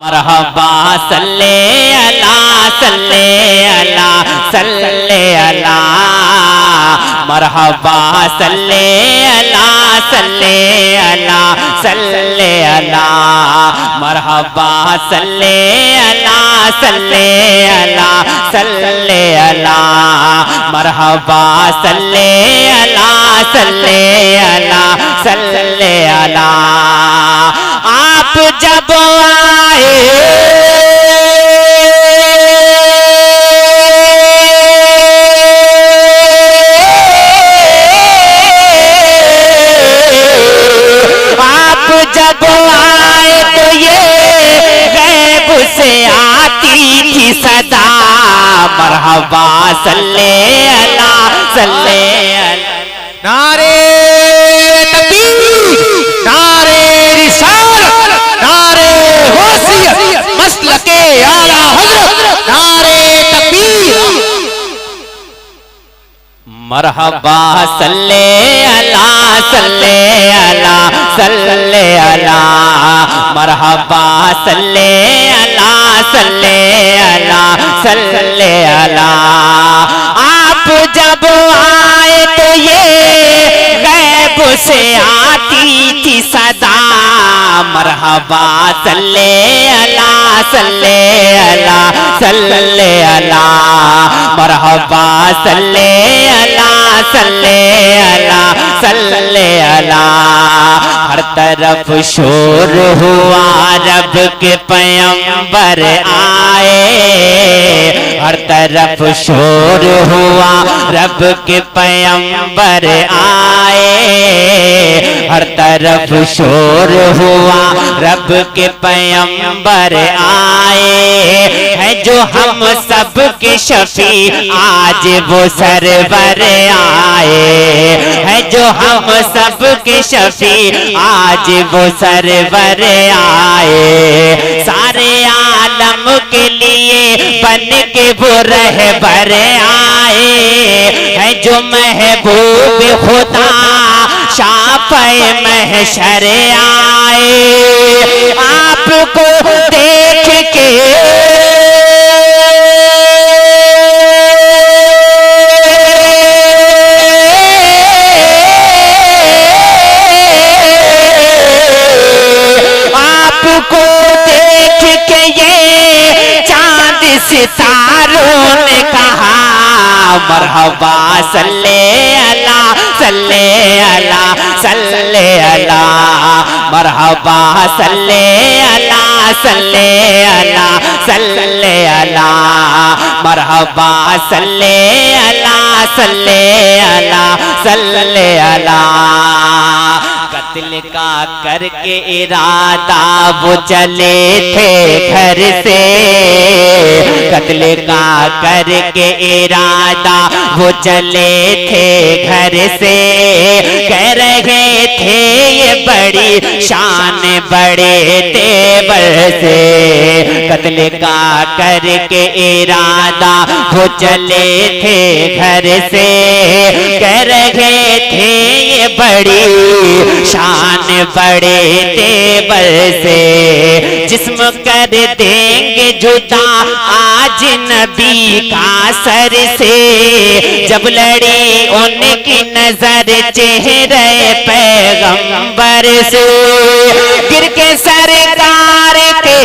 मरहबा सल्ले अला सल्ले अला सल्ले अला मरहबा सल्ले अला सल्ले अला सल्ले अला मरहबा सल्ले अला सल्ले अला सल्ले अला मरहबा सल्ले अला सल्ले अला सल्ले अला। आप जब आए जब आए तो ये गैब से आती थी सदा मरहबा सल्ले अला सल्ले अला। नारे तकबीर, नारे रिसालत, नारे गौसियत, मसलके आला हज़रत, नारे तकबीर। मरहबा सल्ले अला सल्ले अला सल्ले अला मरहबा सल्ले अला सल्ले अला सल्ले अला। आप जब आए तो ये गैब से आती थी सदा मरहबा सल्ले अला सल्ले अला सल्ले अला मरहबा सल्ले अला सल्ले अला सल्ले अला। हर तरफ शोर हुआ रब के पैगंबर आए, हर तरफ शोर हुआ रब के पैगंबर आए, हर तरफ शोर हुआ रब के पैगंबर आए है जो हम सब के शफी आज वो सरवर आए है जो हम सब के शफी आज वो सरवर आए। सारे आलम के लिए बन के वो रहबर आए है जो महबूब खुदा शाफ़े महशर आए। आपको देख के सितारों ने कहा मरहबा सल्ले अला सल्ले अला सल्ले अला मरहबा सल्ले अला सल्ले अला सल्ले अला मरहबा सल्ले अला सल्ले अला सल्ले अला। कत्ल का करके इरादा वो चले थे घर से, कत्ल का करके इरादा वो चले थे घर से। कह रहे थे ये बड़ी शान बड़े तेवर से, कत्ल का करके इरादा वो चले थे घर से। कह रहे थे ये बड़ी शान बड़े तेवर से। जिस्म कर देंगे जुदा आज नबी का सर से। जब लड़ी उनकी नजर चेहरे पैगंबर से गिर के सरकार के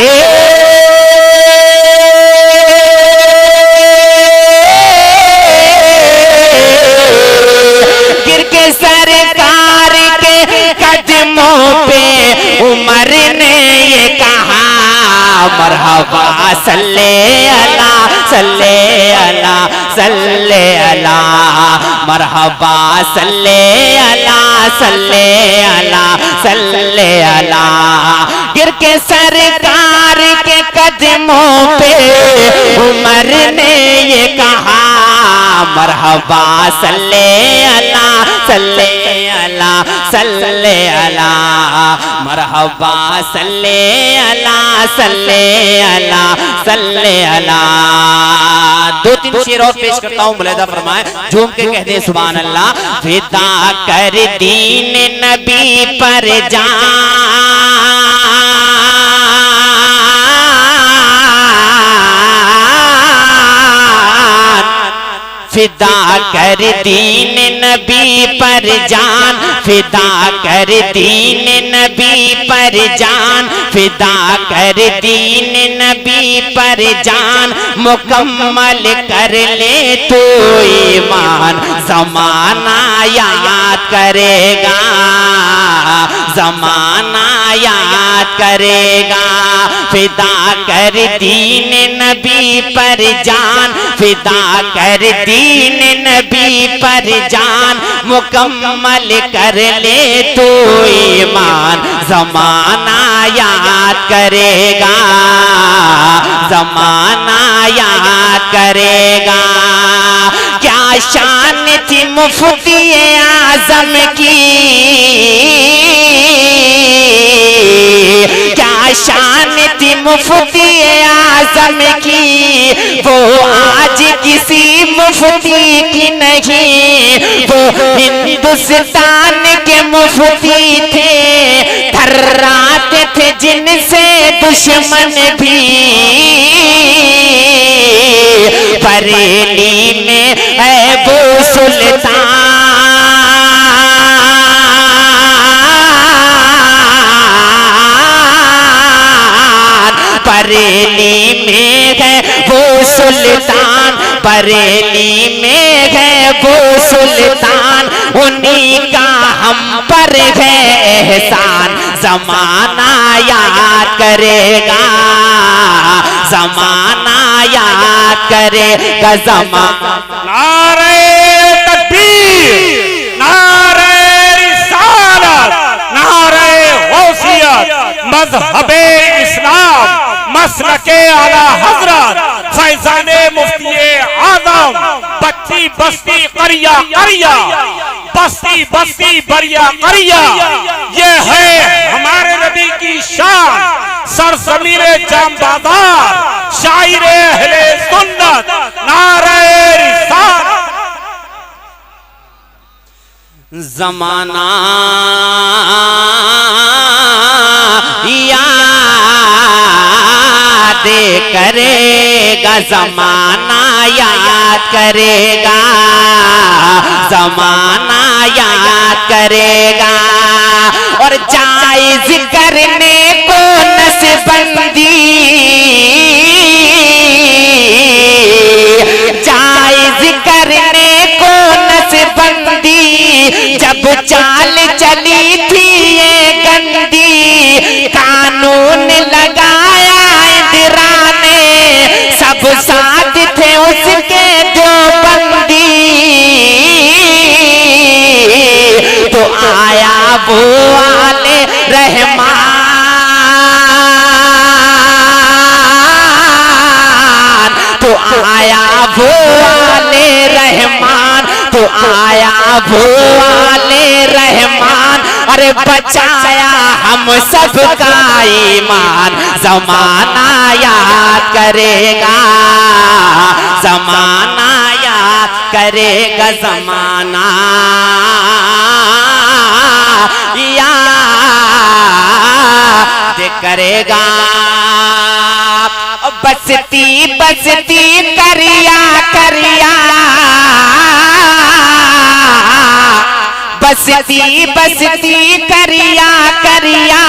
उमर ने ये कहा मरहबा सल्ले अला सल्ले अला सल्ले अला मरहबा सल्ले अला सल्ले अला सल्ले अला। गिर के सरकार के कदमों पे उमर ने ये कहा मरहबा सल्ले अला सल्ले अला सल्ले अला मरहबा सल्ले अला सल्ले अला सल्ले अला। दो तीन शेर और पेश करता हूँ, मुलाहिजा फरमाए, झूम के कह दे सुभान अल्लाह। फिदा कर दीन नबी पर जान फिदा कर दीन नबी पर जान, फिदा कर दीन नबी पर जान, फिदा कर दीन नबी पर जान, मुकम्मल कर ले तो ईमान। ज़माना याद करेगा, ज़माना याद करेगा। फिदा कर दीन नबी पर जान, फिदा कर दीन नबी पर जान, मुकम्मल कर ले तो ईमान। ज़माना याद करेगा, ज़माना याद करेगा। क्या शान थी मुफ्ती आज़म की, क्या शान थी मुफ्ती आज़म की, वो आज किसी मुफ्ती की नहीं, वो हिंदुस्तान के मुफ्ती थे। थर्राते थे जिनसे दुश्मन भी, बरेली में है वो सुल्तान, बरेली में है वो सुल्तान, बरेली में है वो सुल्तान। उन्हीं का हम पर है एहसान। ज़माना याद करेगा, ज़माना याद करेगा। ज़माना नारे तकबीर, नारे रिसालत, नारे गौसियत, मज़हबे इस्लाम, मसलके आला हज़रत फैज़ाने मुफ्ती आज़म, बस्ती बस्ती करिया करिया, बस्ती बस्ती बरिया करिया। ये है हमारे नबी की शान, सरज़मीरे जामबाजार, शायरे अहले सुन्नत। नारे रिसालत। ज़माना याद करेगा, ज़माना याद करेगा, ज़माना याद करेगा। और जायज़ करने को नसबंदी, जायज़ करने को नसबंदी, जब चाल चली थी ये गंदी, कानून लगाया इंदिरा ने, सब साथ थे उसके जो बंदी। तो आया वो आले रहमान, तो आया वो आले रहमान, तो आया वो आले रहमान। अरे बचाया हम सब का ईमान। ज़माना याद करेगा, ज़माना याद करेगा, ज़माना याद करेगा। बसती बसती करिया करिया, बसती बसती करिया करिया,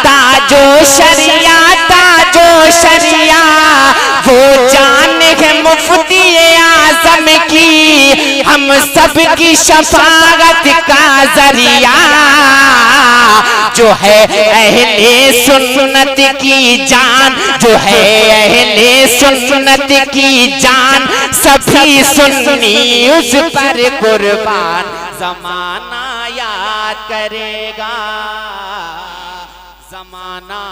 ताजो शरिया ताजो शरिया। वो जान है मुफ्ती आज़म की, हम सब की शफाअत का जरिया। जो है अहले सुन्नत की जान, जो है अहले सुन्नत की जान, सभी सुन्नी उस पर कुर्बान। ज़माना याद करेगा, ज़माना